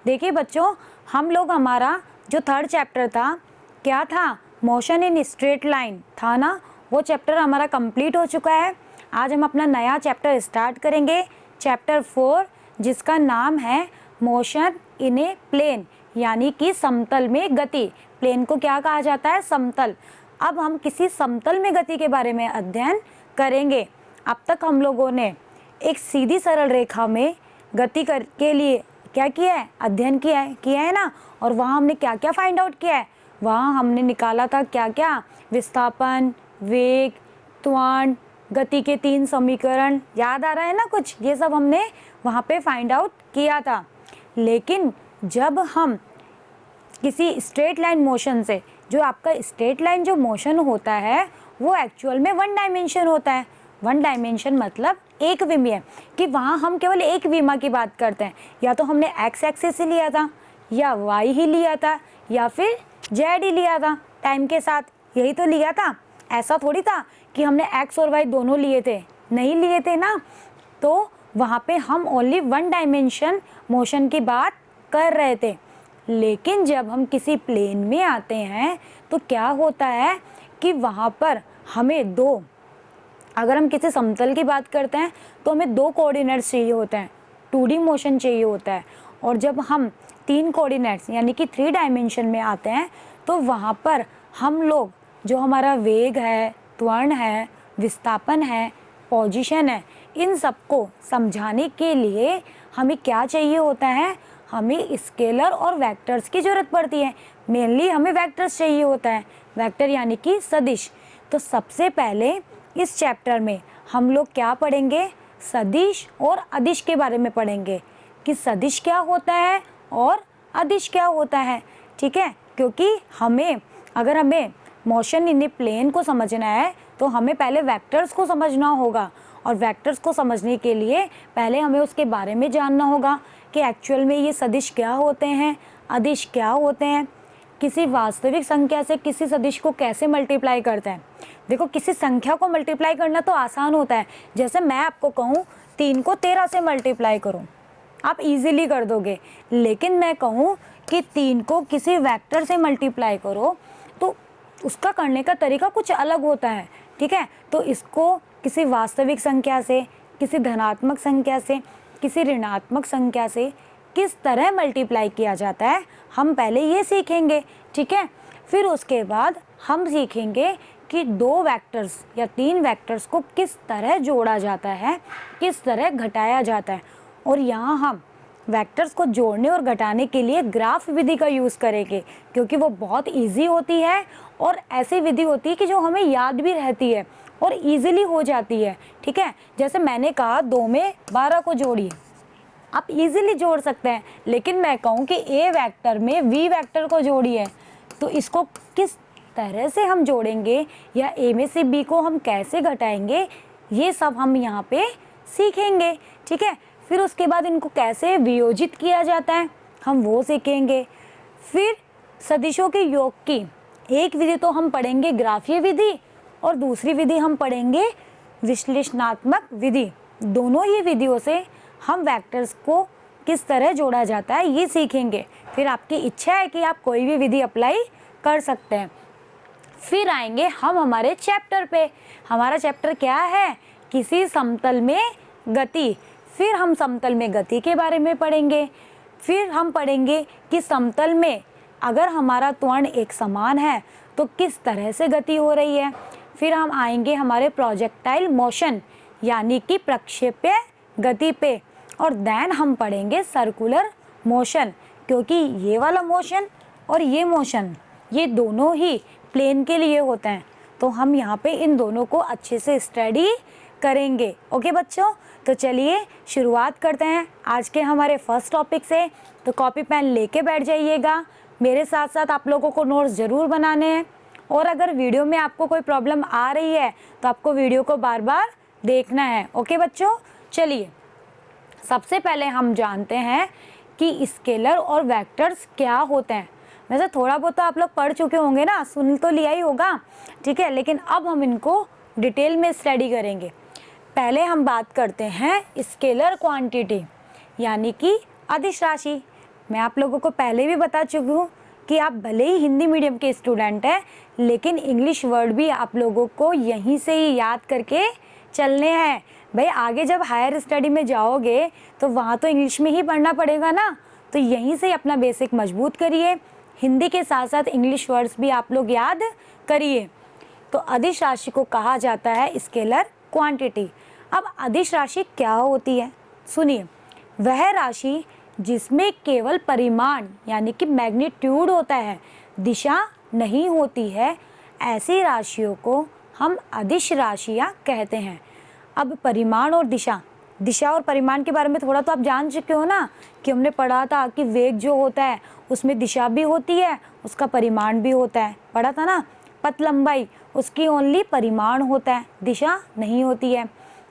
देखिए बच्चों, हम लोग हमारा जो थर्ड चैप्टर था क्या था, मोशन इन स्ट्रेट लाइन था ना, वो चैप्टर हमारा कंप्लीट हो चुका है। आज हम अपना नया चैप्टर स्टार्ट करेंगे, चैप्टर 4, जिसका नाम है मोशन इन ए प्लेन, यानी कि समतल में गति। प्लेन को क्या कहा जाता है, समतल। अब हम किसी समतल में गति के बारे में अध्ययन करेंगे। अब तक हम लोगों ने एक सीधी सरल रेखा में गति के लिए क्या किया है, अध्ययन किया है ना। और वहाँ हमने क्या क्या फाइंड आउट किया है, वहाँ हमने निकाला था क्या क्या, विस्थापन, वेग, त्वरण, गति के 3 समीकरण। याद आ रहा है ना कुछ, ये सब हमने वहाँ पे फाइंड आउट किया था। लेकिन जब हम किसी स्ट्रेट लाइन मोशन से, जो आपका स्ट्रेट लाइन जो मोशन होता है वो एक्चुअल में 1 डायमेंशन होता है। 1 डायमेंशन मतलब एक विमीय, कि वहाँ हम केवल एक विमा की बात करते हैं। या तो हमने एक्स एक्सिस ही लिया था, या वाई ही लिया था, या फिर जेड ही लिया था टाइम के साथ, यही तो लिया था। ऐसा थोड़ी था कि हमने एक्स और वाई दोनों लिए थे, नहीं लिए थे ना। तो वहाँ पे हम ओनली 1 डायमेंशन मोशन की बात कर रहे थे। लेकिन जब हम किसी प्लेन में आते हैं तो क्या होता है कि वहाँ पर हमें दो, अगर हम किसी समतल की बात करते हैं तो हमें 2 कोऑर्डिनेट्स चाहिए होते हैं, 2D मोशन चाहिए होता है। और जब हम 3 कोऑर्डिनेट्स यानी कि 3 डायमेंशन में आते हैं तो वहाँ पर हम लोग जो हमारा वेग है, त्वरण है, विस्थापन है, पोजीशन है, इन सबको समझाने के लिए हमें क्या चाहिए होता है, हमें स्केलर और वेक्टर्स की ज़रूरत पड़ती है। मेनली हमें वेक्टर्स चाहिए होता है, वेक्टर यानी कि सदिश। तो सबसे पहले इस चैप्टर में हम लोग क्या पढ़ेंगे, सदिश और अदिश के बारे में पढ़ेंगे, कि सदिश क्या होता है और अदिश क्या होता है। ठीक है, क्योंकि अगर हमें मोशन इन ए प्लेन को समझना है तो हमें पहले वेक्टर्स को समझना होगा, और वेक्टर्स को समझने के लिए पहले हमें उसके बारे में जानना होगा कि एक्चुअल में ये सदिश क्या होते हैं, अदिश क्या होते हैं, किसी वास्तविक संख्या से किसी सदिश को कैसे मल्टीप्लाई करते हैं। देखो, किसी संख्या को मल्टीप्लाई करना तो आसान होता है, जैसे मैं आपको कहूँ 3 को 13 से मल्टीप्लाई करो, आप इजीली कर दोगे। लेकिन मैं कहूँ कि 3 को किसी वेक्टर से मल्टीप्लाई करो तो उसका करने का तरीका कुछ अलग होता है। ठीक है, तो इसको किसी वास्तविक संख्या से, किसी धनात्मक संख्या से, किसी ऋणात्मक संख्या से किस तरह मल्टीप्लाई किया जाता है, हम पहले ये सीखेंगे। ठीक है, फिर उसके बाद हम सीखेंगे कि 2 वेक्टर्स या 3 वेक्टर्स को किस तरह जोड़ा जाता है, किस तरह घटाया जाता है। और यहाँ हम वेक्टर्स को जोड़ने और घटाने के लिए ग्राफ विधि का यूज़ करेंगे, क्योंकि वो बहुत इजी होती है और ऐसी विधि होती है कि जो हमें याद भी रहती है और इजीली हो जाती है। ठीक है, जैसे मैंने कहा 2 में 12 को जोड़िए, आप इजीली जोड़ सकते हैं। लेकिन मैं कहूँ कि ए वेक्टर में वी वेक्टर को जोड़िए, तो इसको किस तरह से हम जोड़ेंगे या ए में से बी को हम कैसे घटाएंगे, ये सब हम यहाँ पे सीखेंगे। ठीक है, फिर उसके बाद इनको कैसे वियोजित किया जाता है हम वो सीखेंगे। फिर सदिशों के योग की एक विधि तो हम पढ़ेंगे ग्राफीय विधि, और दूसरी विधि हम पढ़ेंगे विश्लेषणात्मक विधि। दोनों ही विधियों से हम वेक्टर्स को किस तरह जोड़ा जाता है ये सीखेंगे। फिर आपकी इच्छा है कि आप कोई भी विधि अप्लाई कर सकते हैं। फिर आएंगे हम हमारे चैप्टर पे। हमारा चैप्टर क्या है, किसी समतल में गति। फिर हम समतल में गति के बारे में पढ़ेंगे। फिर हम पढ़ेंगे कि समतल में अगर हमारा त्वरण एक समान है तो किस तरह से गति हो रही है। फिर हम आएंगे हमारे प्रोजेक्टाइल मोशन यानी कि प्रक्षेप्य गति पे, और देन हम पढ़ेंगे सर्कुलर मोशन, क्योंकि ये वाला मोशन और ये मोशन ये दोनों ही प्लेन के लिए होते हैं। तो हम यहाँ पे इन दोनों को अच्छे से स्टडी करेंगे। ओके बच्चों, तो चलिए शुरुआत करते हैं आज के हमारे फर्स्ट टॉपिक से। तो कॉपी पेन लेके बैठ जाइएगा, मेरे साथ साथ आप लोगों को नोट्स ज़रूर बनाने हैं। और अगर वीडियो में आपको कोई प्रॉब्लम आ रही है तो आपको वीडियो को बार बार देखना है। ओके बच्चों, चलिए सबसे पहले हम जानते हैं कि स्केलर और वेक्टर्स क्या होते हैं। वैसे थोड़ा बहुत तो आप लोग पढ़ चुके होंगे ना, सुन तो लिया ही होगा। ठीक है, लेकिन अब हम इनको डिटेल में स्टडी करेंगे। पहले हम बात करते हैं स्केलर क्वांटिटी यानी कि अदिश राशि। मैं आप लोगों को पहले भी बता चुकी हूँ कि आप भले ही हिंदी मीडियम के स्टूडेंट हैं, लेकिन इंग्लिश वर्ड भी आप लोगों को यहीं से ही याद करके चलने हैं। भाई आगे जब हायर स्टडी में जाओगे तो वहाँ तो इंग्लिश में ही पढ़ना पड़ेगा ना, तो यहीं से अपना बेसिक मजबूत करिए। हिंदी के साथ साथ इंग्लिश वर्ड्स भी आप लोग याद करिए। तो अदिश राशि को कहा जाता है स्केलर क्वांटिटी। अब अदिश राशि क्या होती है सुनिए, वह राशि जिसमें केवल परिमाण यानी कि मैग्नीट्यूड होता है, दिशा नहीं होती है, ऐसी राशियों को हम अदिश राशियाँ कहते हैं। अब परिमाण और दिशा और परिमाण के बारे में थोड़ा तो आप जान चुके हो ना, कि हमने पढ़ा था कि वेग जो होता है उसमें दिशा भी होती है, उसका परिमाण भी होता है, पढ़ा था ना। पथ लंबाई उसकी ओनली परिमाण होता है, दिशा नहीं होती है।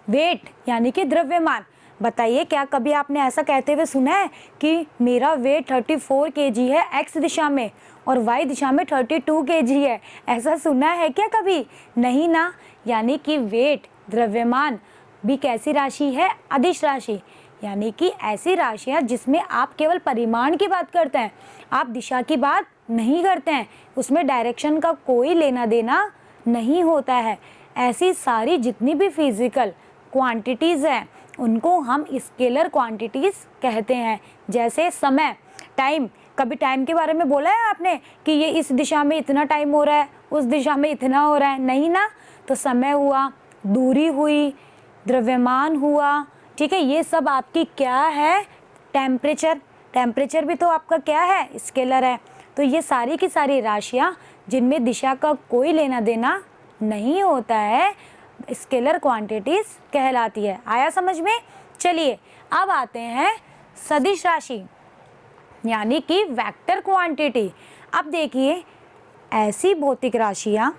वेट यानी कि द्रव्यमान, बताइए क्या कभी आपने ऐसा कहते हुए सुना है कि मेरा वेट 34 kg है एक्स दिशा में और वाई दिशा में 32 kg है, ऐसा सुना है क्या कभी? नहीं ना। यानी कि वेट द्रव्यमान भी कैसी राशि है? अदिश राशि, यानी कि ऐसी राशियाँ जिसमें आप केवल परिमाण की बात करते हैं, आप दिशा की बात नहीं करते हैं, उसमें डायरेक्शन का कोई लेना देना नहीं होता है। ऐसी सारी जितनी भी फिजिकल क्वांटिटीज़ हैं उनको हम स्केलर क्वांटिटीज़ कहते हैं। जैसे समय, टाइम, कभी टाइम के बारे में बोला है आपने कि ये इस दिशा में इतना टाइम हो रहा है, उस दिशा में इतना हो रहा है? नहीं ना। तो समय हुआ, दूरी हुई, द्रव्यमान हुआ, ठीक है, ये सब आपकी क्या है? टेम्परेचर भी तो आपका क्या है? स्केलर है। तो ये सारी की सारी राशियाँ जिनमें दिशा का कोई लेना देना नहीं होता है, स्केलर क्वांटिटीज कहलाती है। आया समझ में? चलिए अब आते हैं सदिश राशि यानी कि वेक्टर क्वांटिटी। अब देखिए, ऐसी भौतिक राशियाँ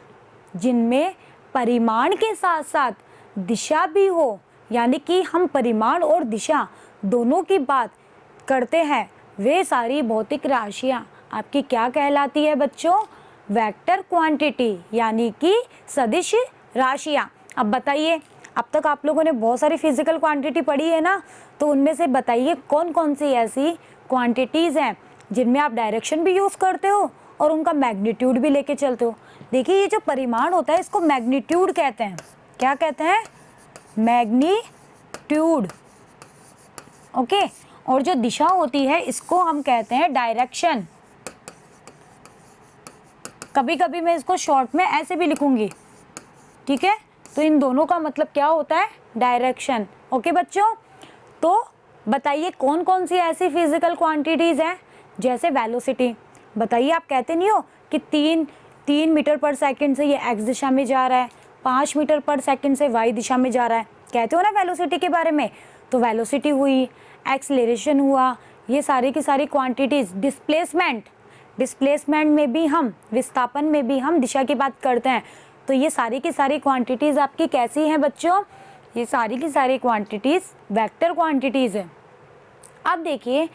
जिनमें परिमाण के साथ साथ दिशा भी हो, यानी कि हम परिमाण और दिशा दोनों की बात करते हैं, वे सारी भौतिक राशियाँ आपकी क्या कहलाती है बच्चों? वेक्टर क्वांटिटी यानी कि सदिश राशियाँ। अब बताइए, अब तक आप लोगों ने बहुत सारी फिजिकल क्वांटिटी पढ़ी है ना, तो उनमें से बताइए कौन कौन सी ऐसी क्वांटिटीज़ हैं जिनमें आप डायरेक्शन भी यूज़ करते हो और उनका मैग्नीट्यूड भी लेके चलते हो। देखिए, ये जो परिमाण होता है इसको मैग्नीट्यूड कहते हैं। क्या कहते हैं? मैग्नीट्यूड। ओके। और जो दिशा होती है इसको हम कहते हैं डायरेक्शन। कभी कभी मैं इसको शॉर्ट में ऐसे भी लिखूंगी, ठीक है। तो इन दोनों का मतलब क्या होता है? डायरेक्शन। ओके बच्चों, तो बताइए कौन कौन सी ऐसी फिजिकल क्वांटिटीज़ हैं? जैसे वेलोसिटी, बताइए, आप कहते नहीं हो कि 3 मीटर पर सेकंड से ये एक्स दिशा में जा रहा है, 5 मीटर पर सेकंड से वाई दिशा में जा रहा है, कहते हो ना वेलोसिटी के बारे में। तो वेलोसिटी हुई, एक्सेलरेशन हुआ, ये सारी की सारी क्वांटिटीज़। डिस्प्लेसमेंट में भी हम, विस्थापन में भी हम दिशा की बात करते हैं। तो ये सारी की सारी क्वांटिटीज़ आपकी कैसी हैं बच्चों? ये सारी की सारी क्वांटिटीज़ वेक्टर क्वांटिटीज़ है। अब देखिए,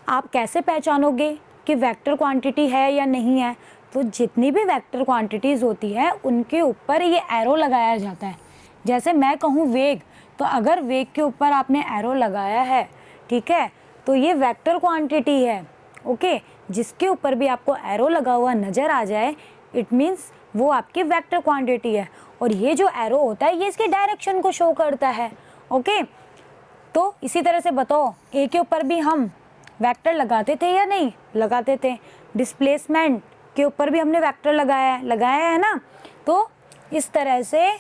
आप कैसे पहचानोगे कि वेक्टर क्वांटिटी है या नहीं है? तो जितनी भी वेक्टर क्वांटिटीज़ होती है उनके ऊपर ये एरो लगाया जाता है। जैसे मैं कहूँ वेग, तो अगर वेग के ऊपर आपने एरो लगाया है, ठीक है, तो ये वेक्टर क्वांटिटी है। ओके, जिसके ऊपर भी आपको एरो लगा हुआ नज़र आ जाए, इट मीन्स वो आपकी वेक्टर क्वांटिटी है। और ये जो एरो होता है ये इसके डायरेक्शन को शो करता है। ओके, तो इसी तरह से बताओ, ए के ऊपर भी हम वेक्टर लगाते थे या नहीं लगाते थे? डिस्प्लेसमेंट के ऊपर भी हमने वेक्टर लगाया है ना। तो इस तरह से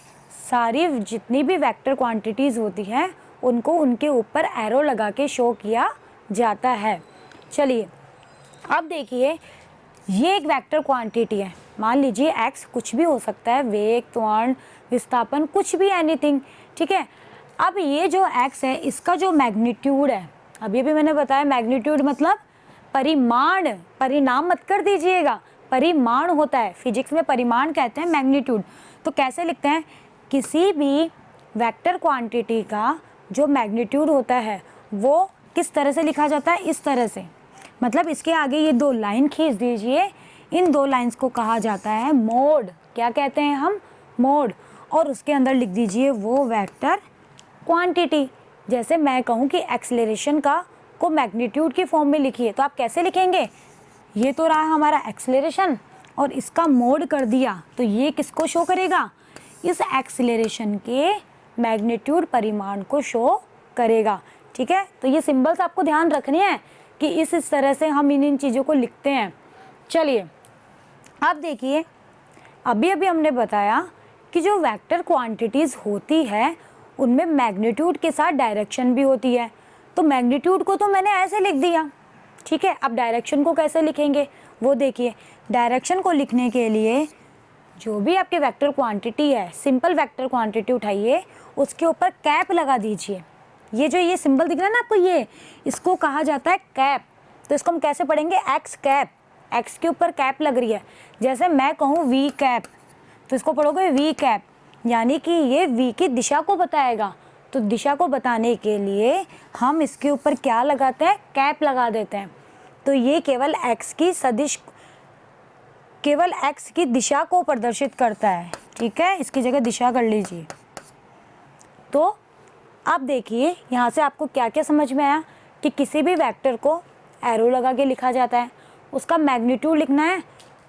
सारी जितनी भी वेक्टर क्वांटिटीज़ होती हैं उनको उनके ऊपर एरो लगा के शो किया जाता है। चलिए अब देखिए, ये एक वेक्टर क्वांटिटी है। मान लीजिए एक्स कुछ भी हो सकता है, वेग, त्वरण, विस्थापन, कुछ भी, एनीथिंग, ठीक है। अब ये जो एक्स है इसका जो मैग्नीट्यूड है, अभी भी मैंने बताया मैग्नीट्यूड मतलब परिमाण, परिणाम मत कर दीजिएगा, परिमाण होता है, फिजिक्स में परिमाण कहते हैं मैग्नीट्यूड। तो कैसे लिखते हैं? किसी भी वेक्टर क्वांटिटी का जो मैग्नीट्यूड होता है वो किस तरह से लिखा जाता है? इस तरह से। मतलब इसके आगे ये 2 लाइन खींच दीजिए, इन 2 लाइंस को कहा जाता है मोड। क्या कहते हैं हम? मोड। और उसके अंदर लिख दीजिए वो वेक्टर क्वांटिटी। जैसे मैं कहूँ कि एक्सेलरेशन का को मैग्नीट्यूड की फॉर्म में लिखिए, तो आप कैसे लिखेंगे? ये तो रहा हमारा एक्सेलरेशन और इसका मोड कर दिया, तो ये किसको शो करेगा? इस एक्सेलरेशन के मैग्नीट्यूड परिमाण को शो करेगा। ठीक है, तो ये सिंबल्स आपको ध्यान रखने हैं कि इस तरह से हम इन चीज़ों को लिखते हैं। चलिए अब देखिए, अभी अभी हमने बताया कि जो वेक्टर क्वांटिटीज़ होती है उनमें मैग्नीट्यूड के साथ डायरेक्शन भी होती है। तो मैग्नीट्यूड को तो मैंने ऐसे लिख दिया, ठीक है। अब डायरेक्शन को कैसे लिखेंगे वो देखिए। डायरेक्शन को लिखने के लिए जो भी आपके वेक्टर क्वांटिटी है, सिंपल वेक्टर क्वांटिटी उठाइए, उसके ऊपर कैप लगा दीजिए। ये सिंबल दिख रहा है ना आपको, ये इसको कहा जाता है कैप। तो इसको हम कैसे पढ़ेंगे? एक्स कैप, एक्स के ऊपर कैप लग रही है। जैसे मैं कहूँ वी कैप, तो इसको पढ़ोगे वी कैप, यानी कि ये वी की दिशा को बताएगा। तो दिशा को बताने के लिए हम इसके ऊपर क्या लगाते हैं? कैप लगा देते हैं। तो ये केवल एक्स की सदिश, केवल एक्स की दिशा को प्रदर्शित करता है। ठीक है, इसकी जगह दिशा कर लीजिए। तो अब देखिए यहाँ से आपको क्या क्या समझ में आया कि किसी भी वेक्टर को एरो लगा के लिखा जाता है। उसका मैग्नीट्यूड लिखना है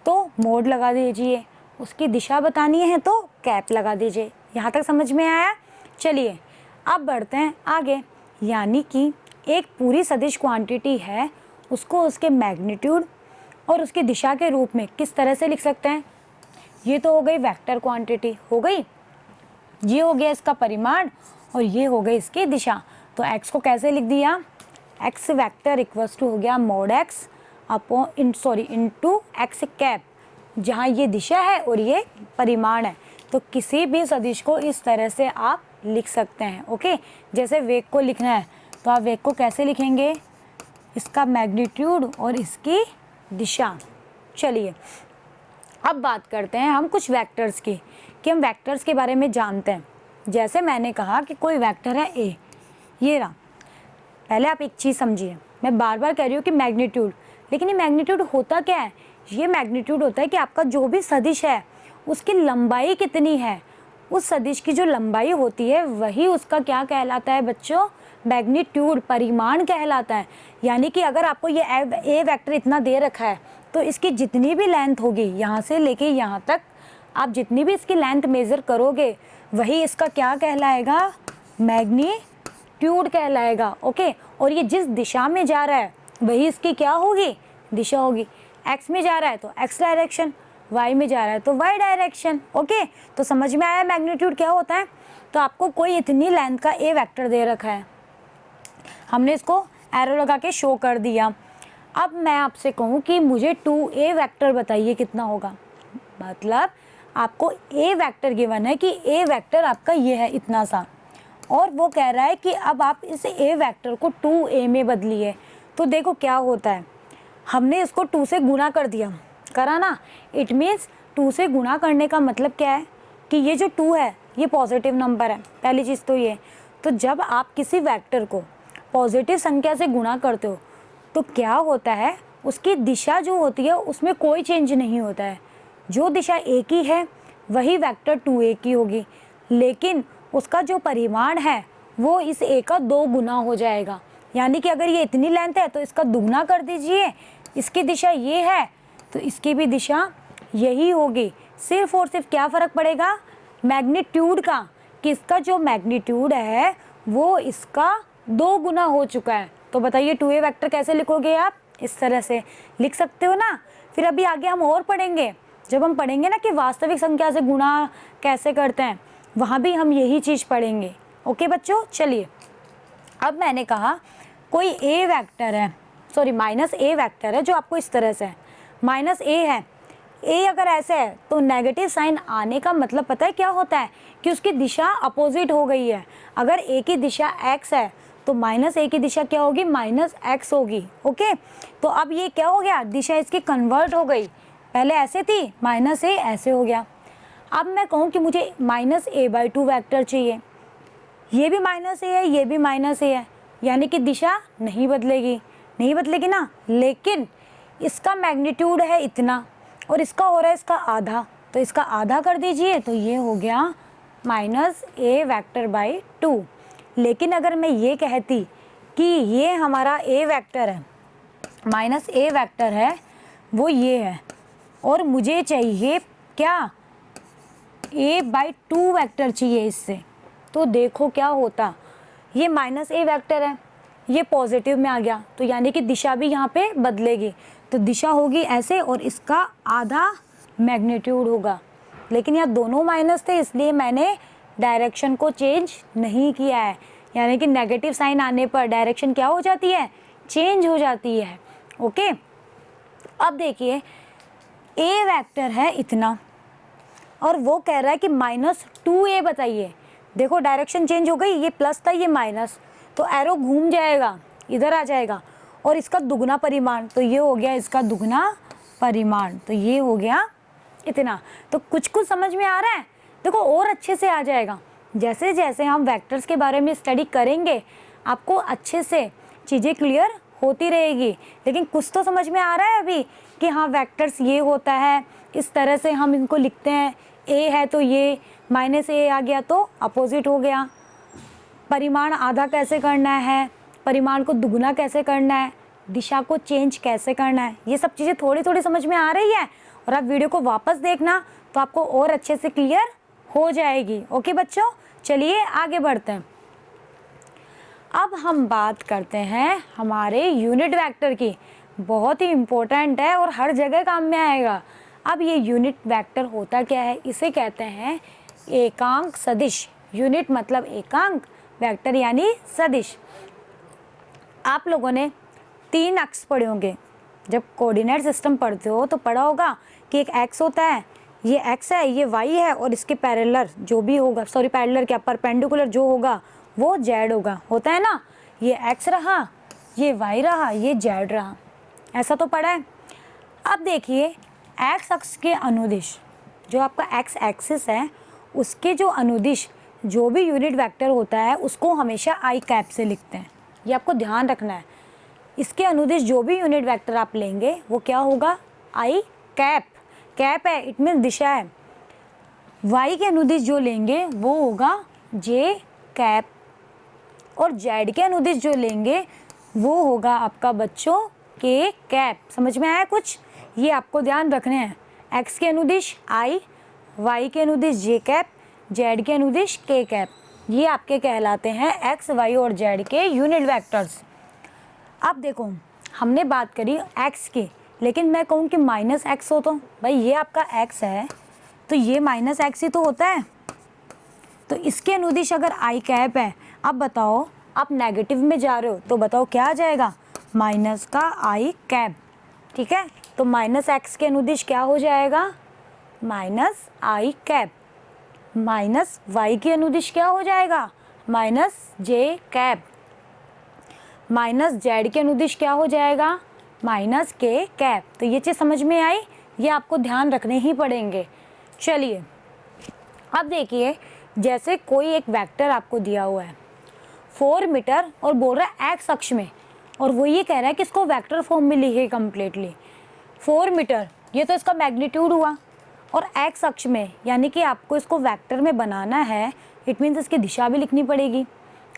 तो मोड लगा दीजिए, उसकी दिशा बतानी है तो कैप लगा दीजिए। यहाँ तक समझ में आया? चलिए अब बढ़ते हैं आगे। यानी कि एक पूरी सदिश क्वांटिटी है, उसको उसके मैग्नीट्यूड और उसकी दिशा के रूप में किस तरह से लिख सकते हैं? ये तो हो गई वेक्टर क्वांटिटी, हो गई। ये हो गया इसका परिमाण और ये हो गई इसकी दिशा। तो x को कैसे लिख दिया? x वेक्टर इक्वल्स टू हो गया mode x into x cap, जहाँ ये दिशा है और ये परिमाण है। तो किसी भी सदिश को इस तरह से आप लिख सकते हैं। ओके, जैसे वेग को लिखना है तो आप वेग को कैसे लिखेंगे? इसका मैग्नीट्यूड और इसकी दिशा। चलिए अब बात करते हैं हम कुछ वेक्टर्स की, कि हम वेक्टर्स के बारे में जानते हैं। जैसे मैंने कहा कि कोई वेक्टर है ए, ये रहा। पहले आप एक चीज़ समझिए, मैं बार बार कह रही हूँ कि मैग्नीट्यूड, लेकिन ये मैग्नीट्यूड होता क्या है? ये मैग्नीट्यूड होता है कि आपका जो भी सदिश है उसकी लंबाई कितनी है। उस सदिश की जो लंबाई होती है वही उसका क्या कहलाता है बच्चों? मैग्नीट्यूड, परिमाण कहलाता है। यानी कि अगर आपको ये ए वेक्टर इतना दे रखा है तो इसकी जितनी भी लेंथ होगी यहाँ से लेके यहाँ तक, आप जितनी भी इसकी लेंथ मेज़र करोगे वही इसका क्या कहलाएगा? मैग्नीट्यूड कहलाएगा। ओके, और ये जिस दिशा में जा रहा है वही इसकी क्या होगी? दिशा होगी। एक्स में जा रहा है तो एक्स डायरेक्शन, वाई में जा रहा है तो वाई डायरेक्शन। ओके, तो समझ में आया मैग्नीट्यूड क्या होता है? तो आपको कोई इतनी लेंथ का ए वेक्टर दे रखा है, हमने इसको एरो लगा के शो कर दिया। अब मैं आपसे कहूँ कि मुझे 2a वेक्टर बताइए कितना होगा। मतलब आपको ए वेक्टर गिवन है कि ए वेक्टर आपका ये है इतना सा, और वो कह रहा है कि अब आप इस ए वेक्टर को 2a में बदलिए। तो देखो क्या होता है, हमने इसको 2 से गुणा कर दिया, करा ना। इट मीन्स 2 से गुणा करने का मतलब क्या है कि ये जो 2 है ये पॉजिटिव नंबर है, पहली चीज़ तो ये। तो जब आप किसी वेक्टर को पॉजिटिव संख्या से गुणा करते हो तो क्या होता है, उसकी दिशा जो होती है उसमें कोई चेंज नहीं होता है। जो दिशा ए की है वही वेक्टर 2a की होगी, लेकिन उसका जो परिमाण है वो इस a का 2 गुना हो जाएगा। यानी कि अगर ये इतनी लेंथ है तो इसका दुगना कर दीजिए, इसकी दिशा ये है तो इसकी भी दिशा यही होगी। सिर्फ और सिर्फ क्या फ़र्क पड़ेगा? मैग्नीट्यूड का, कि इसका जो मैग्नीट्यूड है वो इसका 2 गुना हो चुका है। तो बताइए 2a वेक्टर कैसे लिखोगे आप? इस तरह से लिख सकते हो ना। फिर अभी आगे हम और पढ़ेंगे, जब हम पढ़ेंगे ना कि वास्तविक संख्या से गुणा कैसे करते हैं, वहाँ भी हम यही चीज़ पढ़ेंगे। ओके बच्चों, चलिए अब मैंने कहा कोई a वेक्टर है, सॉरी -a वेक्टर है जो आपको इस तरह से है, -a है। a अगर ऐसे है तो नेगेटिव साइन आने का मतलब पता है क्या होता है? कि उसकी दिशा अपोजिट हो गई है। अगर a की दिशा x है तो -a की दिशा क्या होगी? -x होगी। ओके, तो अब ये क्या हो गया? दिशा इसकी कन्वर्ट हो गई, पहले ऐसे थी, -a ऐसे हो गया। अब मैं कहूँ कि मुझे -a/2 वेक्टर चाहिए, ये भी -a है, ये भी -a है, यानी कि दिशा नहीं बदलेगी, नहीं बदलेगी ना। लेकिन इसका मैग्नीट्यूड है इतना और इसका हो रहा है इसका आधा, तो इसका आधा कर दीजिए तो ये हो गया -a वेक्टर/2। लेकिन अगर मैं ये कहती कि ये हमारा ए वेक्टर है, माइनस ए वेक्टर है, वो ये है, और मुझे चाहिए क्या, a/2 वेक्टर चाहिए इससे। तो देखो क्या होता, ये माइनस ए वेक्टर है, ये पॉजिटिव में आ गया, तो यानी कि दिशा भी यहाँ पे बदलेगी, तो दिशा होगी ऐसे और इसका आधा मैग्नीट्यूड होगा। लेकिन यहाँ दोनों माइनस थे, इसलिए मैंने डायरेक्शन को चेंज नहीं किया है, यानी कि नेगेटिव साइन आने पर डायरेक्शन क्या हो जाती है, चेंज हो जाती है। ओके, अब देखिए ए वेक्टर है इतना और वो कह रहा है कि -2a बताइए। देखो डायरेक्शन चेंज हो गई, ये प्लस था ये माइनस, तो एरो घूम जाएगा, इधर आ जाएगा, और इसका दुगना परिमाण, तो ये हो गया इसका दुगना परिमाण, तो ये हो गया इतना। तो कुछ कुछ समझ में आ रहा है, देखो और अच्छे से आ जाएगा। जैसे जैसे हम वेक्टर्स के बारे में स्टडी करेंगे आपको अच्छे से चीज़ें क्लियर होती रहेगी। लेकिन कुछ तो समझ में आ रहा है अभी कि हाँ वेक्टर्स ये होता है, इस तरह से हम इनको लिखते हैं, ए है तो ये, -a आ गया तो अपोजिट हो गया, परिमाण आधा कैसे करना है, परिमाण को दुगना कैसे करना है, दिशा को चेंज कैसे करना है, ये सब चीज़ें थोड़ी थोड़ी समझ में आ रही है। और आप वीडियो को वापस देखना तो आपको और अच्छे से क्लियर हो जाएगी। ओके बच्चों, चलिए आगे बढ़ते हैं। अब हम बात करते हैं हमारे यूनिट वेक्टर की, बहुत ही इम्पोर्टेंट है और हर जगह काम में आएगा। अब ये यूनिट वेक्टर होता क्या है, इसे कहते हैं एकांक सदिश। यूनिट मतलब एकांक, वेक्टर यानी सदिश। आप लोगों ने 3 अक्ष पढ़े होंगे, जब कोऑर्डिनेट सिस्टम पढ़ते हो तो पढ़ा होगा कि एक एक्स होता है, ये एक्स है, ये वाई है, और इसके पैरेलल जो भी होगा, सॉरी पैरेलल क्या, परपेंडिकुलर जो होगा वो जेड होगा, होता है ना। ये एक्स रहा, ये वाई रहा, ये जेड रहा, ऐसा तो पढ़ा है। अब देखिए एक्स अक्ष के अनुदिश, जो आपका एक्स एक्सिस है उसके जो अनुदिश जो भी यूनिट वेक्टर होता है उसको हमेशा आई कैप से लिखते हैं, ये आपको ध्यान रखना है। इसके अनुदिश जो भी यूनिट वेक्टर आप लेंगे वो क्या होगा, आई कैप। कैप है इट मीन्स दिशा है। वाई के अनुदिश जो लेंगे वो होगा जे कैप, और जेड के अनुदिश जो लेंगे वो होगा आपका बच्चों के कैप। समझ में आया कुछ, ये आपको ध्यान रखने हैं। एक्स के अनुदिश आई, वाई के अनुदिश जे कैप, जेड के अनुदिश के कैप, ये आपके कहलाते हैं एक्स वाई और जेड के यूनिट वेक्टर्स। अब देखो हमने बात करी एक्स की, लेकिन मैं कहूँ कि -x हो तो भाई ये आपका x है तो ये -x ही तो होता है, तो इसके अनुदिश अगर आई कैप है। अब बताओ आप नेगेटिव में जा रहे हो तो बताओ क्या आ जाएगा, माइनस का आई कैप, ठीक है। तो -x के अनुदिश क्या हो जाएगा, -i कैप। -y के अनुदिश क्या हो जाएगा, -j कैप। -z के अनुदिश क्या हो जाएगा, -k कैप। तो ये चीज़ समझ में आई, ये आपको ध्यान रखने ही पड़ेंगे। चलिए अब देखिए, जैसे कोई एक वेक्टर आपको दिया हुआ है 4 मीटर और बोल रहा है एक्स अक्ष में, और वो ये कह रहा है कि इसको वेक्टर फॉर्म में लिखे कम्प्लीटली। 4 मीटर ये तो इसका मैग्नीट्यूड हुआ, और एक्स अक्ष में यानी कि आपको इसको वेक्टर में बनाना है, इट मीन्स इसकी दिशा भी लिखनी पड़ेगी।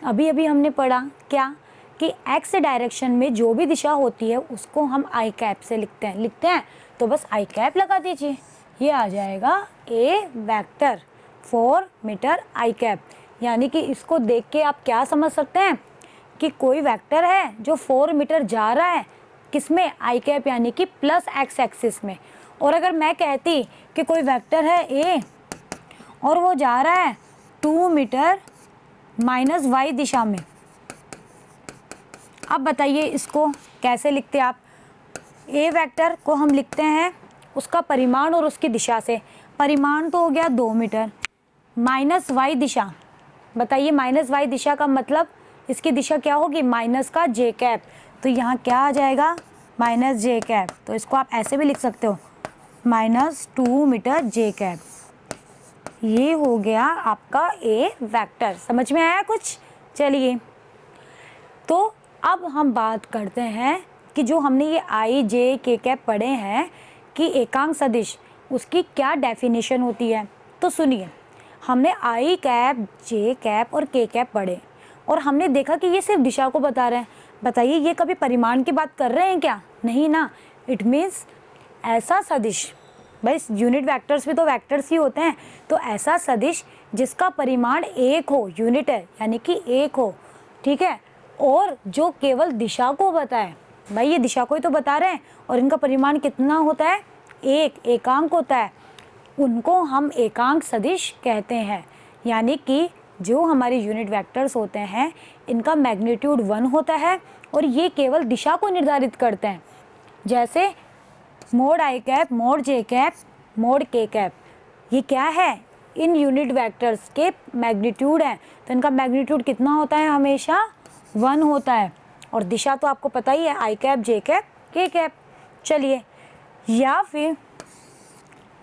अभी अभी हमने पढ़ा क्या कि एक्स डायरेक्शन में जो भी दिशा होती है उसको हम आई कैप से लिखते हैं, तो बस आई कैप लगा दीजिए, ये आ जाएगा ए वेक्टर 4 मीटर आई कैप। यानी कि इसको देख के आप क्या समझ सकते हैं कि कोई वेक्टर है जो 4 मीटर जा रहा है, किसमें, आई कैप, यानी कि प्लस एक्स एक्सिस में। और अगर मैं कहती कि कोई वेक्टर है ए और वो जा रहा है 2 मीटर -y दिशा में, अब बताइए इसको कैसे लिखते आप। ए वेक्टर को हम लिखते हैं उसका परिमाण और उसकी दिशा से। परिमाण तो हो गया 2 मीटर, -y दिशा, बताइए -y दिशा का मतलब इसकी दिशा क्या होगी, माइनस का जे कैप। तो यहाँ क्या आ जाएगा, -j कैप। तो इसको आप ऐसे भी लिख सकते हो, -2 मीटर जे कैप। ये हो गया आपका ए वेक्टर। समझ में आया कुछ। चलिए तो अब हम बात करते हैं कि जो हमने ये आई जे के कैप पढ़े हैं कि एकांक सदिश, उसकी क्या डेफिनेशन होती है। तो सुनिए, हमने आई कैप, जे कैप और के कैप पढ़े, और हमने देखा कि ये सिर्फ दिशा को बता रहे हैं। बताइए ये कभी परिमाण की बात कर रहे हैं क्या? नहीं ना। इट मीन्स ऐसा सदिश, भाई यूनिट वेक्टर्स भी तो वेक्टर्स ही होते हैं, तो ऐसा सदिश जिसका परिमाण 1 हो, यूनिट है यानी कि 1 हो, ठीक है, और जो केवल दिशा को बताए। भाई ये दिशा को ही तो बता रहे हैं और इनका परिमाण कितना होता है? 1 एकांक होता है। उनको हम एकांक सदिश कहते हैं। यानी कि जो हमारे यूनिट वेक्टर्स होते हैं इनका मैग्नीट्यूड 1 होता है और ये केवल दिशा को निर्धारित करते हैं। जैसे mode I cap, mode J cap, mode के कैप, ये क्या है? इन यूनिट वेक्टर्स के मैग्नीट्यूड है। तो इनका मैग्नीट्यूड कितना होता है? हमेशा 1 होता है। और दिशा तो आपको पता ही है, आई कैप, जे कैप, के कैप। चलिए, या फिर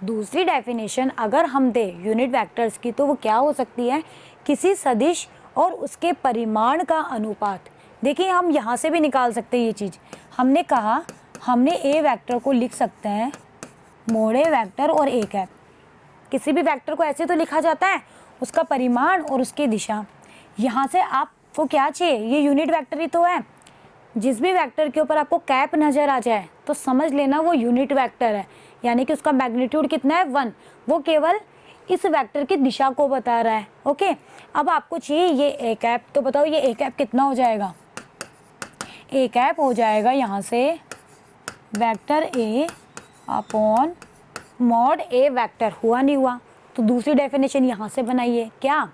दूसरी डेफिनेशन अगर हम दे यूनिट वेक्टर्स की तो वो क्या हो सकती है? किसी सदिश और उसके परिमाण का अनुपात। देखिए हम यहाँ से भी निकाल सकते हैं ये चीज़। हमने कहा हमने ए वेक्टर को लिख सकते हैं मोड ए वेक्टर और ए कैप। किसी भी वेक्टर को ऐसे तो लिखा जाता है, उसका परिमाण और उसकी दिशा। यहाँ से आपको क्या चाहिए? ये यूनिट वेक्टर ही तो है। जिस भी वेक्टर के ऊपर आपको कैप नज़र आ जाए तो समझ लेना वो यूनिट वेक्टर है, यानी कि उसका मैग्नीट्यूड कितना है? 1। वो केवल इस वेक्टर की दिशा को बता रहा है। ओके, अब आपको चाहिए ये ए कैप, तो बताओ ये ए कैप कितना हो जाएगा? ए कैप हो जाएगा यहाँ से vector A upon mod A vector. हुआ नहीं हुआ? तो दूसरी डेफिनेशन यहाँ से बनाइए। क्या?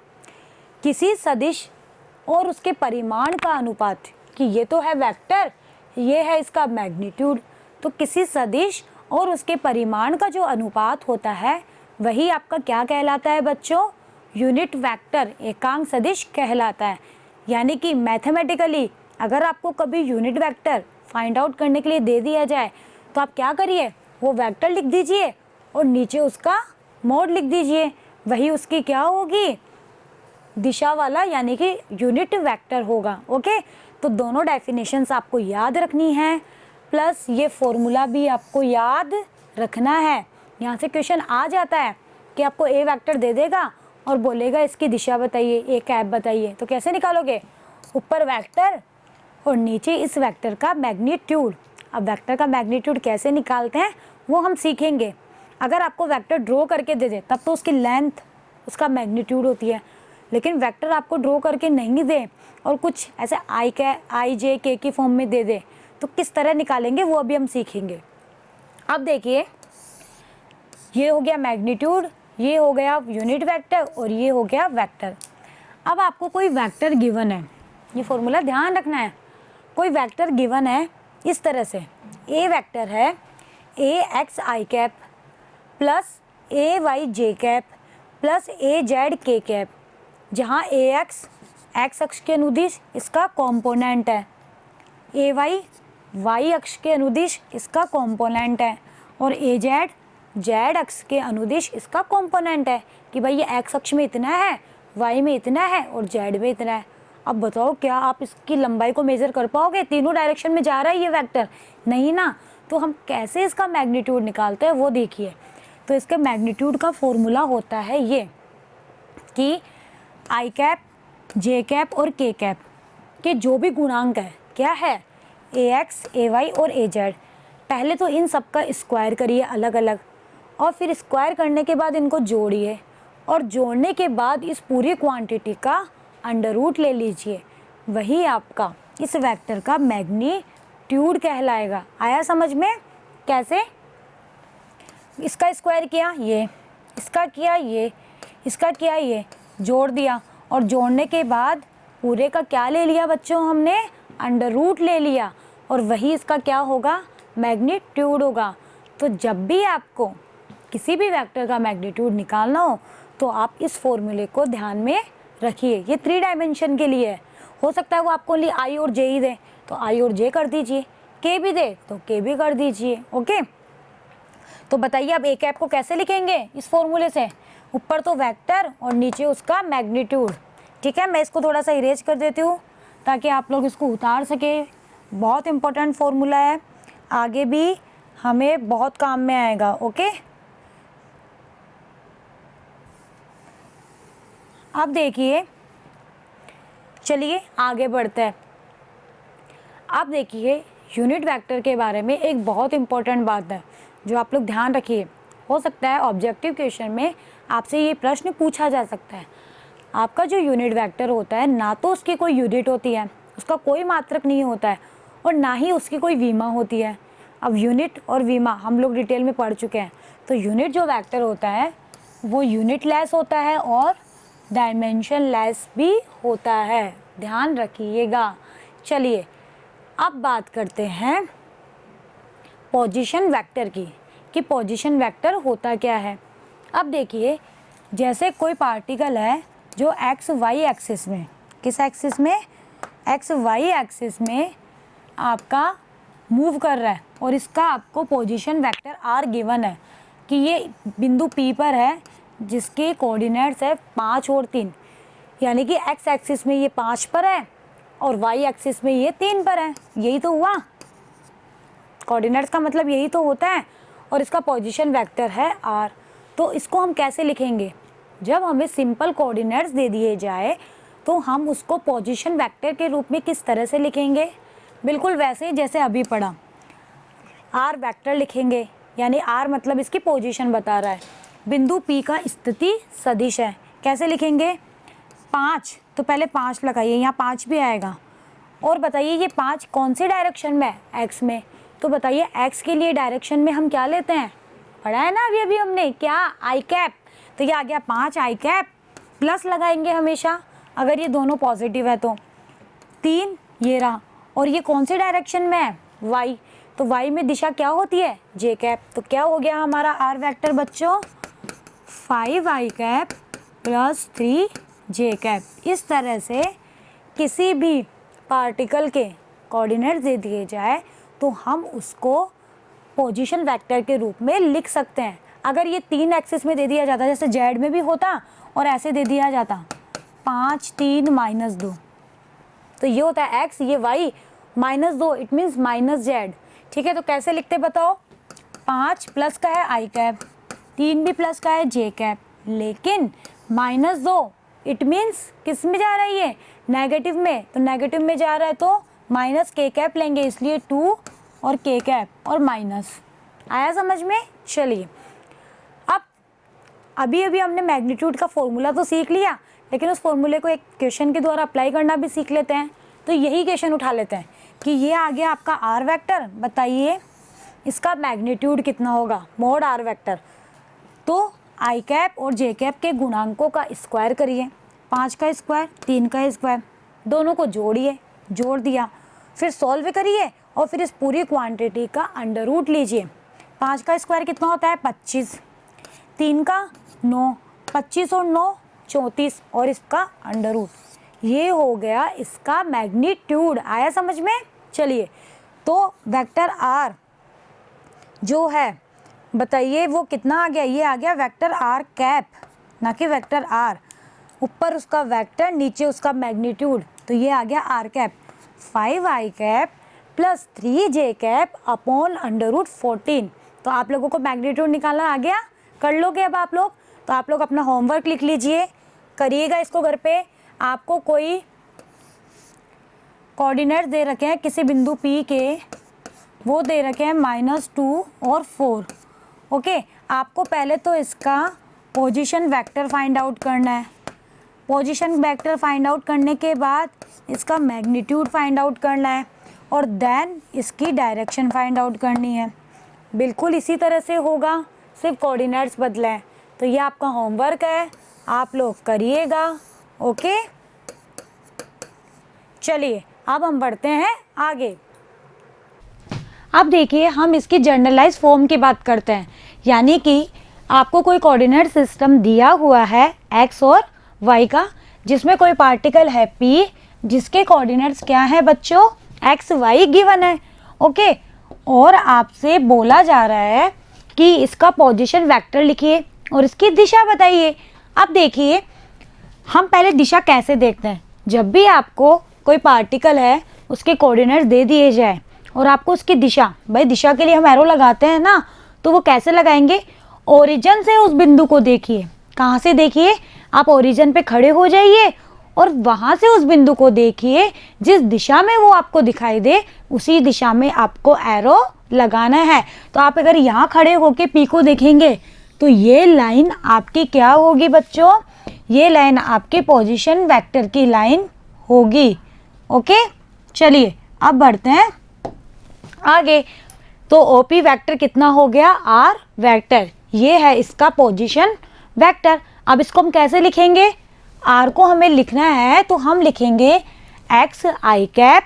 किसी सदिश और उसके परिमाण का अनुपात, कि ये तो है वेक्टर, ये है इसका मैग्नीट्यूड, तो किसी सदिश और उसके परिमाण का जो अनुपात होता है वही आपका क्या कहलाता है बच्चों? यूनिट वेक्टर, एकांक सदिश कहलाता है। यानी कि मैथमेटिकली अगर आपको कभी यूनिट वेक्टर फाइंड आउट करने के लिए दे दिया जाए तो आप क्या करिए? वो वेक्टर लिख दीजिए और नीचे उसका मोड लिख दीजिए। वही उसकी क्या होगी? दिशा वाला, यानी कि यूनिट वेक्टर होगा। ओके, तो दोनों डेफिनेशंस आपको याद रखनी है, प्लस ये फॉर्मूला भी आपको याद रखना है। यहाँ से क्वेश्चन आ जाता है कि आपको ए वेक्टर दे देगा और बोलेगा इसकी दिशा बताइए, ए कैप बताइए, तो कैसे निकालोगे? ऊपर वेक्टर और नीचे इस वेक्टर का मैग्नीट्यूड। अब वेक्टर का मैग्नीट्यूड कैसे निकालते हैं वो हम सीखेंगे। अगर आपको वेक्टर ड्रॉ करके दे दे तब तो उसकी लेंथ उसका मैग्नीट्यूड होती है, लेकिन वेक्टर आपको ड्रॉ करके नहीं दे और कुछ ऐसे आई जे के की फॉर्म में दे दे तो किस तरह निकालेंगे वो अभी हम सीखेंगे। अब देखिए, ये हो गया मैग्नीट्यूड, ये हो गया यूनिट वेक्टर और ये हो गया वेक्टर। अब आपको कोई वेक्टर गिवन है, ये फॉर्मूला ध्यान रखना है। कोई वेक्टर गिवन है इस तरह से, ए वेक्टर है ए एक्स आई कैप प्लस ए वाई जे कैप प्लस ए जेड के कैप, जहाँ ए एक्स एक्स अक्ष के अनुदिश इसका कॉम्पोनेंट है, ए वाई वाई अक्ष के अनुदिश इसका कॉम्पोनेंट है और ए जेड जेड अक्ष के अनुदिश इसका कॉम्पोनेंट है। कि भाई ये एक्स अक्ष में इतना है, वाई में इतना है और जेड में इतना है। अब बताओ क्या आप इसकी लंबाई को मेज़र कर पाओगे? तीनों डायरेक्शन में जा रहा है ये वेक्टर, नहीं ना। तो हम कैसे इसका मैग्नीट्यूड निकालते हैं वो देखिए। तो इसके मैग्नीट्यूड का फॉर्मूला होता है ये कि आई कैप, जे कैप और के कैप के जो भी गुणांक है, क्या है? ए एक्स, ए वाई और ए जेड। पहले तो इन सब का स्क्वायर करिए अलग अलग और फिर स्क्वायर करने के बाद इनको जोड़िए और जोड़ने के बाद इस पूरी क्वांटिटी का अंडर रूट ले लीजिए। वही आपका इस वेक्टर का मैग्नीट्यूड कहलाएगा। आया समझ में? कैसे? इसका स्क्वायर किया ये, इसका किया ये, इसका किया ये, जोड़ दिया और जोड़ने के बाद पूरे का क्या ले लिया बच्चों? हमने अंडर रूट ले लिया और वही इसका क्या होगा? मैग्नीट्यूड होगा। तो जब भी आपको किसी भी वेक्टर का मैग्नीट्यूड निकालना हो तो आप इस फॉर्मूले को ध्यान में रखिए। ये 3 डायमेंशन के लिए है। हो सकता है वो आपको ओनली आई और जे ही दे तो आई और जे कर दीजिए, के भी दे तो के भी कर दीजिए। ओके, तो बताइए अब ए कैप को कैसे लिखेंगे इस फॉर्मूले से? ऊपर तो वेक्टर और नीचे उसका मैग्नीट्यूड। ठीक है, मैं इसको थोड़ा सा इरेज कर देती हूँ ताकि आप लोग इसको उतार सके। बहुत इंपॉर्टेंट फॉर्मूला है, आगे भी हमें बहुत काम में आएगा। ओके, अब देखिए चलिए आगे बढ़ते हैं। अब देखिए यूनिट वेक्टर के बारे में एक बहुत इंपॉर्टेंट बात है जो आप लोग ध्यान रखिए। हो सकता है ऑब्जेक्टिव क्वेश्चन में आपसे ये प्रश्न पूछा जा सकता है। आपका जो यूनिट वेक्टर होता है ना तो उसकी कोई यूनिट होती है, उसका कोई मात्रक नहीं होता है और ना ही उसकी कोई विमा होती है। अब यूनिट और विमा हम लोग डिटेल में पढ़ चुके हैं। तो यूनिट जो वेक्टर होता है वो यूनिट लेस होता है और डायमेंशन लेस भी होता है, ध्यान रखिएगा। चलिए अब बात करते हैं पोजीशन वेक्टर की कि पोजीशन वेक्टर होता क्या है। अब देखिए जैसे कोई पार्टिकल है जो एक्स वाई एक्सिस में, किस एक्सिस में, एक्स वाई एक्सिस में आपका मूव कर रहा है और इसका आपको पोजीशन वेक्टर आर गिवन है कि ये बिंदु पी पर है जिसके कोऑर्डिनेट्स है 5 और 3, यानी कि एक्स एक्सिस में ये 5 पर है और वाई एक्सिस में ये 3 पर है। यही तो हुआ, कोऑर्डिनेट्स का मतलब यही तो होता है और इसका पोजीशन वेक्टर है आर। तो इसको हम कैसे लिखेंगे? जब हमें सिंपल कोऑर्डिनेट्स दे दिए जाए तो हम उसको पोजीशन वेक्टर के रूप में किस तरह से लिखेंगे? बिल्कुल वैसे जैसे अभी पढ़ा, आर वेक्टर लिखेंगे, यानी आर मतलब इसकी पोजीशन बता रहा है। बिंदु पी का स्थिति सदिश है, कैसे लिखेंगे? 5, तो पहले 5 लगाइए, यहाँ 5 भी आएगा। और बताइए ये 5 कौन से डायरेक्शन में है? एक्स में। तो बताइए एक्स के लिए डायरेक्शन में हम क्या लेते हैं? पढ़ा है ना अभी हमने, क्या? आई कैप। तो ये आ गया 5 आई कैप, प्लस लगाएंगे हमेशा अगर ये दोनों पॉजिटिव है तो। 3 ये रहा, और ये कौन से डायरेक्शन में है? वाई। तो वाई में दिशा क्या होती है? जे कैप। तो क्या हो गया हमारा आर वेक्टर बच्चों? 5 i cap plus 3 j cap. इस तरह से किसी भी पार्टिकल के कोऑर्डिनेट्स दे दिए जाए तो हम उसको पोजीशन वेक्टर के रूप में लिख सकते हैं। अगर ये 3 एक्सिस में दे दिया जाता, जैसे जेड में भी होता और ऐसे दे दिया जाता 5 3 -2, तो ये होता है एक्स, ये Y, -2 it means minus Z. ठीक है, तो कैसे लिखते बताओ? 5 प्लस का है आई कैप, 3 भी प्लस का है जे कैप, लेकिन -2 इट मीन्स किस में जा रहा है? ये नेगेटिव में, तो नेगेटिव में जा रहा है तो माइनस के कैप लेंगे, इसलिए 2 और के कैप और माइनस। आया समझ में? चलिए अब अभी हमने मैग्नीट्यूड का फॉर्मूला तो सीख लिया, लेकिन उस फॉर्मूले को एक क्वेश्चन के द्वारा अप्लाई करना भी सीख लेते हैं। तो यही क्वेश्चन उठा लेते हैं कि ये आ गया आपका आर वेक्टर, बताइए इसका मैग्नीट्यूड कितना होगा? Mod r vector. तो आई कैप और जे कैप के गुणांकों का स्क्वायर करिए, 5 का स्क्वायर 3 का स्क्वायर, दोनों को जोड़िए, जोड़ दिया, फिर सॉल्व करिए और फिर इस पूरी क्वांटिटी का अंडर रूट लीजिए। 5 का स्क्वायर कितना होता है? 25, 3 का 9, 25 और 9 34 और इसका अंडर रूट, ये हो गया इसका मैग्नीट्यूड। आया समझ में? चलिए तो वेक्टर आर जो है बताइए वो कितना आ गया? ये आ गया वेक्टर आर कैप, ना कि वेक्टर आर। ऊपर उसका वेक्टर, नीचे उसका मैग्नीट्यूड, तो ये आ गया r cap. 5 i cap plus 3 j cap upon under root 14। तो आप लोगों को मैग्नीट्यूड निकालना आ गया? कर लोगे अब आप लोग? तो आप लोग अपना होमवर्क लिख लीजिए, करिएगा इसको घर पे। आपको कोई कोऑर्डिनेट दे रखे हैं किसी बिंदु P के, वो दे रखे हैं -2 और 4। ओके, आपको पहले तो इसका पोजीशन वेक्टर फाइंड आउट करना है। पोजीशन वेक्टर फाइंड आउट करने के बाद इसका मैग्नीट्यूड फाइंड आउट करना है और देन इसकी डायरेक्शन फाइंड आउट करनी है। बिल्कुल इसी तरह से होगा, सिर्फ कोऑर्डिनेट्स बदले हैं। तो ये आपका होमवर्क है, आप लोग करिएगा। ओके, चलिए अब हम बढ़ते हैं आगे। अब देखिए हम इसकी जर्नलाइज फॉर्म की बात करते हैं, यानी कि आपको कोई कोऑर्डिनेट सिस्टम दिया हुआ है एक्स और वाई का, जिसमें कोई पार्टिकल है पी, जिसके कोऑर्डिनेट्स क्या है बच्चों? एक्स वाई गिवन है। ओके, और आपसे बोला जा रहा है कि इसका पोजीशन वेक्टर लिखिए और इसकी दिशा बताइए। अब देखिए हम पहले दिशा कैसे देखते हैं। जब भी आपको कोई पार्टिकल है उसके कोऑर्डिनेट्स दे दिए जाए और आपको उसकी दिशा, भाई दिशा के लिए हम एरो लगाते हैं ना, तो वो कैसे लगाएंगे? ओरिजिन से उस बिंदु को देखिए। कहाँ से देखिए? आप ओरिजिन पे खड़े हो जाइए और वहां से उस बिंदु को देखिए, जिस दिशा में वो आपको दिखाई दे उसी दिशा में आपको एरो लगाना है। तो आप अगर यहाँ खड़े होके पी को देखेंगे तो ये लाइन आपकी क्या होगी बच्चों, ये लाइन आपके पोजीशन वेक्टर की लाइन होगी। ओके, चलिए अब बढ़ते हैं आगे। तो ओपी वेक्टर कितना हो गया, आर वेक्टर, ये है इसका पोजीशन वेक्टर। अब इसको हम कैसे लिखेंगे, आर को हमें लिखना है तो हम लिखेंगे एक्स आई कैप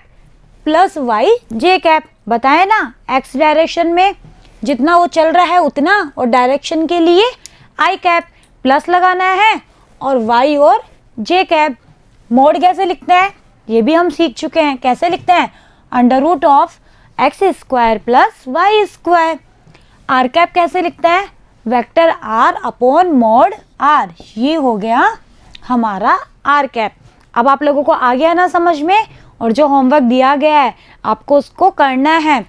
प्लस वाई जे कैप। बताए ना, एक्स डायरेक्शन में जितना वो चल रहा है उतना, और डायरेक्शन के लिए आई कैप प्लस लगाना है, और वाई और जे कैप। मोड कैसे लिखते हैं ये भी हम सीख चुके हैं, कैसे लिखते हैं, under root of x square plus y square. R cap कैसे लिखता है, vector r upon mod r, ये हो गया हमारा आर कैप। अब आप लोगों को आ गया ना समझ में, और जो होमवर्क दिया गया है आपको उसको करना है।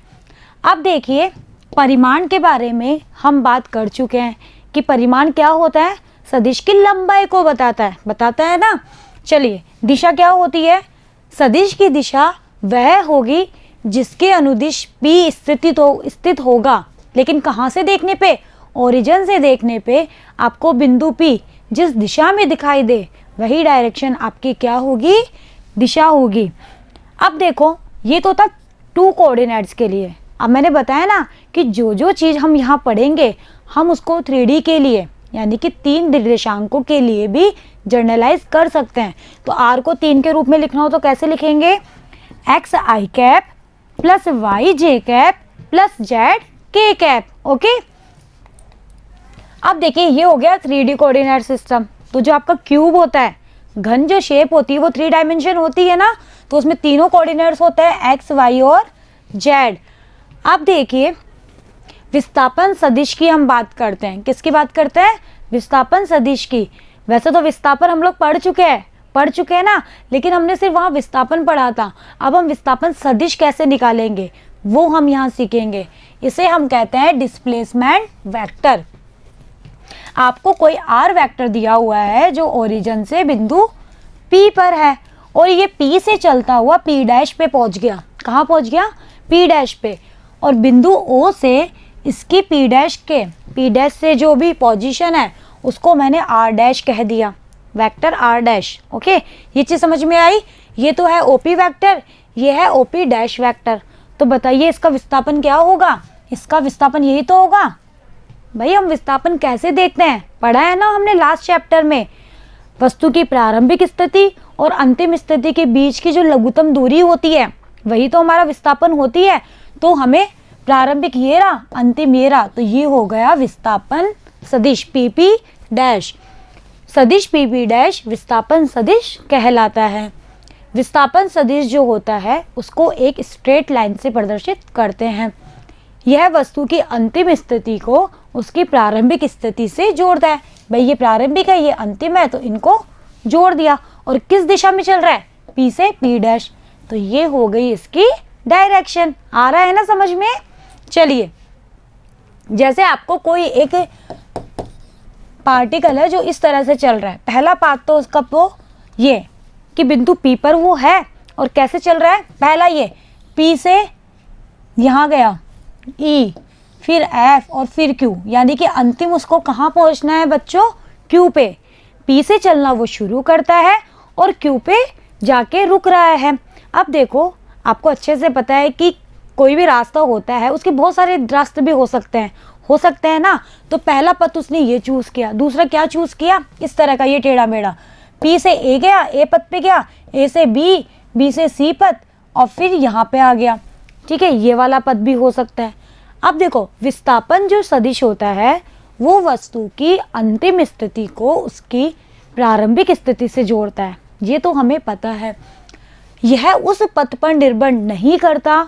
अब देखिए, परिमाण के बारे में हम बात कर चुके हैं कि परिमाण क्या होता है, सदिश की लंबाई को बताता है ना। चलिए, दिशा क्या होती है, सदिश की दिशा वह होगी जिसके अनुदिश P स्थित होगा। लेकिन कहाँ से देखने पे, ओरिजिन से देखने पे आपको बिंदु P जिस दिशा में दिखाई दे वही डायरेक्शन आपकी क्या होगी, दिशा होगी। अब देखो, ये तो था 2 कोऑर्डिनेट्स के लिए। अब मैंने बताया ना कि जो जो चीज़ हम यहाँ पढ़ेंगे हम उसको 3D के लिए यानी कि 3 निर्देशांकों के लिए भी जर्नलाइज कर सकते हैं। तो आर को 3 के रूप में लिखना हो तो कैसे लिखेंगे, एक्स आई कैप प्लस वाई जे कैप प्लस जेड के कैप। ओके, अब देखिए ये हो गया 3D कोऑर्डिनेट सिस्टम। तो जो आपका क्यूब होता है, घन जो शेप होती है वो 3 डायमेंशन होती है ना, तो उसमें तीनों कोऑर्डिनेट्स होते हैं एक्स वाई और जेड। अब देखिए, विस्थापन सदिश की हम बात करते हैं, किसकी बात करते हैं, विस्थापन सदिश की। वैसे तो विस्थापन हम लोग पढ़ चुके हैं ना, लेकिन हमने सिर्फ वहाँ विस्थापन पढ़ा था। अब हम विस्थापन सदिश कैसे निकालेंगे वो हम यहाँ सीखेंगे। इसे हम कहते हैं डिस्प्लेसमेंट वेक्टर। आपको कोई आर वेक्टर दिया हुआ है जो ओरिजिन से बिंदु P पर है, और ये P से चलता हुआ P डैश पे पहुंच गया। कहाँ पहुंच गया, P डैश पे, और बिंदु O से इसकी P डैश से जो भी पोजीशन है उसको मैंने R डैश कह दिया, वेक्टर R डैश। ओके, ये चीज़ समझ में आई। ये तो है OP वेक्टर, ये है OP डैश वेक्टर। तो बताइए इसका विस्थापन क्या होगा, इसका विस्थापन यही तो होगा। भाई हम विस्थापन कैसे देखते हैं, पढ़ा है ना हमने लास्ट चैप्टर में। वस्तु की प्रारंभिक स्थिति और अंतिम स्थिति के बीच की जो लघुत्तम दूरी होती है वही तो हमारा विस्थापन होती है। तो हमें प्रारंभिक ये रहा, अंतिम ये रहा, तो ये हो गया विस्थापन सदिश PP डैश। सदिश PP डैश विस्थापन सदिश कहलाता है। विस्थापन सदिश जो होता है उसको एक स्ट्रेट लाइन से प्रदर्शित करते हैं। यह वस्तु की अंतिम स्थिति को उसकी प्रारंभिक स्थिति से जोड़ता है। भाई ये प्रारंभिक है, ये अंतिम है, तो इनको जोड़ दिया। और किस दिशा में चल रहा है, P से P डैश, तो ये हो गई इसकी डायरेक्शन। आ रहा है ना समझ में। चलिए, जैसे आपको कोई एक पार्टिकल है जो इस तरह से चल रहा है, पहला पार्ट तो उसका वो ये कि बिंदु P पर वो है, और कैसे चल रहा है, पहला ये P से यहाँ गया E, फिर F और फिर Q, यानी कि अंतिम उसको कहाँ पहुँचना है बच्चों, Q पे। P से चलना वो शुरू करता है और Q पे जाके रुक रहा है। अब देखो, आपको अच्छे से पता है कि कोई भी रास्ता होता है उसके बहुत सारे रास्ते भी हो सकते हैं ना। तो पहला पथ उसने ये चूज़ किया, दूसरा क्या चूज़ किया, इस तरह का ये टेढ़ा मेढ़ा। P से A गया, A पथ पे गया, A से B, B से C पथ, और फिर यहाँ पे आ गया। ठीक है, ये वाला पथ भी हो सकता है। अब देखो, विस्थापन जो सदिश होता है वो वस्तु की अंतिम स्थिति को उसकी प्रारंभिक स्थिति से जोड़ता है, ये तो हमें पता है। यह उस पथ पर निर्भर नहीं करता,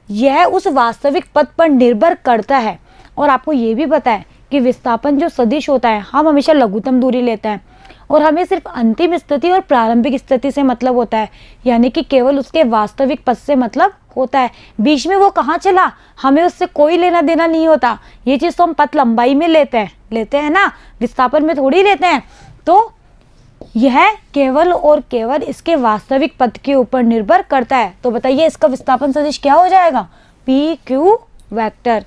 यह उस वास्तविक पथ पर निर्भर करता है। और आपको ये भी पता है कि विस्थापन जो सदिश होता है हम हमेशा लघुत्तम दूरी लेते हैं, और हमें सिर्फ अंतिम स्थिति और प्रारंभिक स्थिति से मतलब होता है, यानी कि केवल उसके वास्तविक पथ से मतलब होता है। बीच में वो कहाँ चला हमें उससे कोई लेना देना नहीं होता। ये चीज़ तो हम पथ लंबाई में लेते हैं ना, विस्थापन में थोड़ी लेते हैं। तो यह केवल और केवल इसके वास्तविक पथ के ऊपर निर्भर करता है। तो बताइए इसका विस्थापन सदिश क्या हो जाएगा? P Q vector.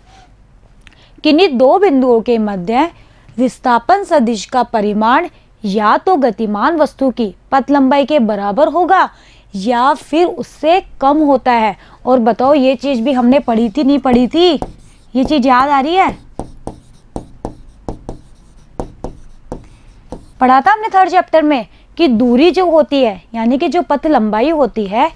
किन्हीं दो बिंदुओं के मध्य विस्थापन सदिश का परिमाण या तो गतिमान वस्तु की पथ लंबाई के बराबर होगा या फिर उससे कम होता है। और बताओ ये चीज भी हमने पढ़ी थी, नहीं पढ़ी थी? ये चीज याद आ रही है? पढ़ा था हमने थर्ड चैप्टर में कि दूरी जो होती है यानी कि जो पथ लंबाई होती है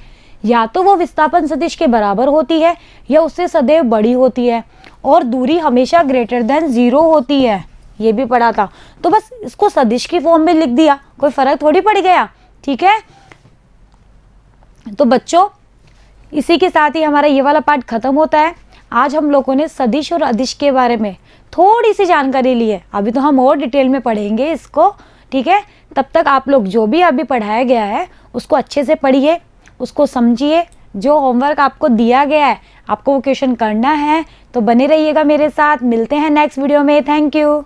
या तो वो विस्थापन सदिश के बराबर होती है या उससे सदैव बड़ी होती है, और दूरी हमेशा ग्रेटर देन 0 होती है। ये भी पढ़ा था। तो बस इसको सदिश की फॉर्म में लिख दिया, कोई फर्क थोड़ी पड़ गया। ठीक है, तो बच्चों इसी के साथ ही हमारा ये वाला पार्ट खत्म होता है। आज हम लोगों ने सदिश और अदिश के बारे में थोड़ी सी जानकारी ली है, अभी तो हम और डिटेल में पढ़ेंगे इसको। ठीक है, तब तक आप लोग जो भी अभी पढ़ाया गया है उसको अच्छे से पढ़िए, उसको समझिए। जो होमवर्क आपको दिया गया है आपको वो क्वेश्चन करना है। तो बने रहिएगा मेरे साथ, मिलते हैं नेक्स्ट वीडियो में। Thank you.